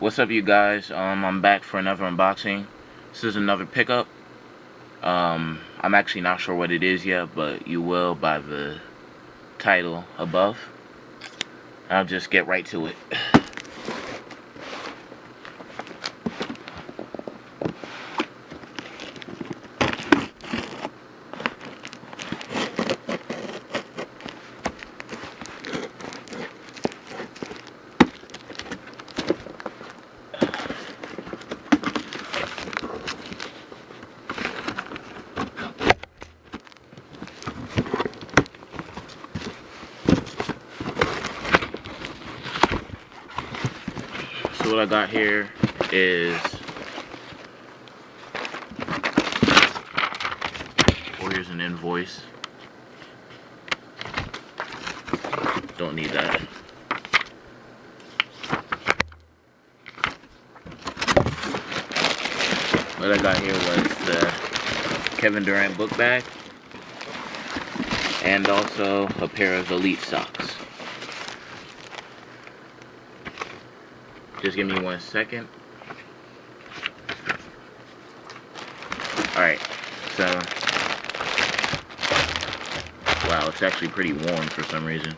What's up, you guys? I'm back for another unboxing. This is another pickup. I'm actually not sure what it is yet, but you will by the title above. I'll just get right to it. So what I got here is, here's an invoice. Don't need that. What I got here was the Kevin Durant book bag and also a pair of Elite socks. Just give me 1 second. Alright, so, wow, it's actually pretty warm for some reason.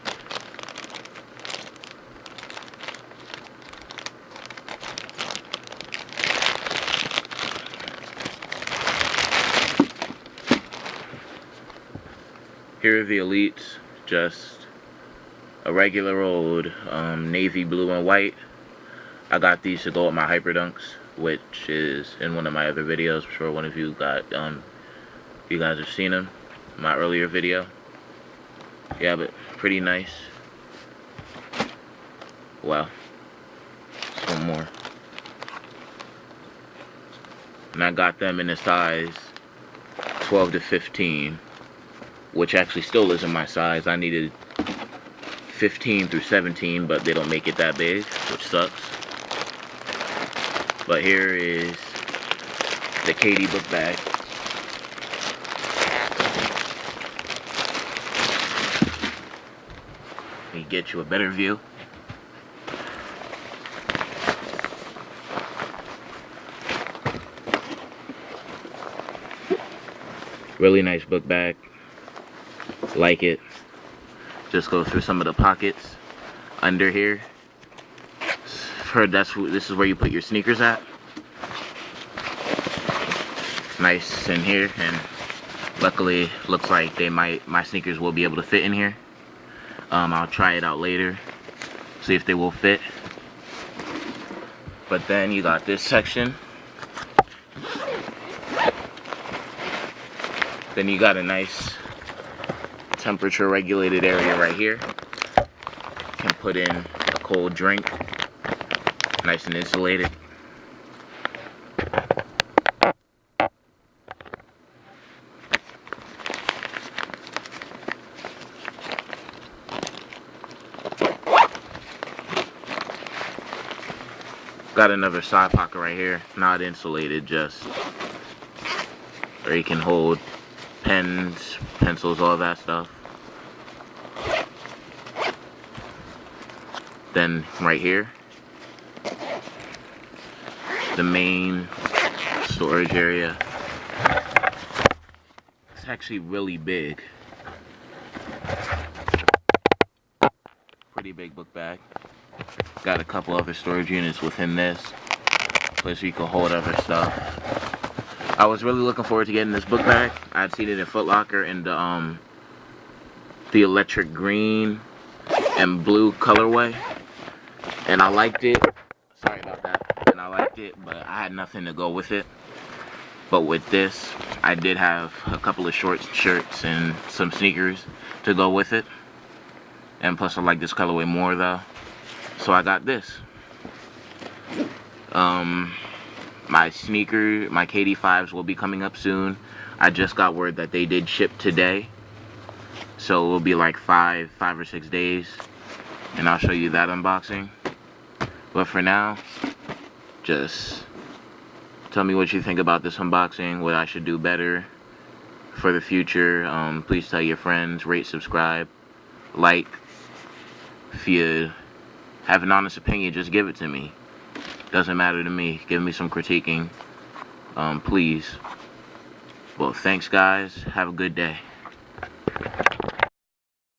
Here are the Elites, just a regular old navy blue and white. I got these to go with my Hyper Dunks, which is in one of my other videos. I'm sure one of you you guys have seen them, my earlier video. Yeah, but pretty nice. Wow, some more. And I got them in a size 12 to 15, which actually still isn't my size. I needed 15 through 17, but they don't make it that big, which sucks. But here is the KD book bag. Let me get you a better view. Really nice book bag. Like it. Just go through some of the pockets under here. Heard this is where you put your sneakers at. Nice in here, and luckily looks like my sneakers will be able to fit in here. I'll try it out later, see if they will fit. But then you got this section. Then you got a nice temperature regulated area right here. You can put in a cold drink. Nice and insulated. Got another side pocket right here, not insulated, just where you can hold pens, pencils, all that stuff. Then right here, the main storage area. It's actually really big. Pretty big book bag. Got a couple other storage units within this, place where you can hold other stuff. I was really looking forward to getting this book bag. I'd seen it in Foot Locker in the electric green and blue colorway, and I liked it. Sorry about that. And I liked it, but I had nothing to go with it. But with this, I did have a couple of short shirts and some sneakers to go with it. And plus I like this colorway more though. So I got this. My KD 5s will be coming up soon. I just got word that they did ship today. So it will be like 5 or 6 days. And I'll show you that unboxing. But for now, just tell me what you think about this unboxing, what I should do better for the future. Please tell your friends, rate, subscribe, like. If you have an honest opinion, just give it to me. Doesn't matter to me. Give me some critiquing, please. Well, thanks guys. Have a good day.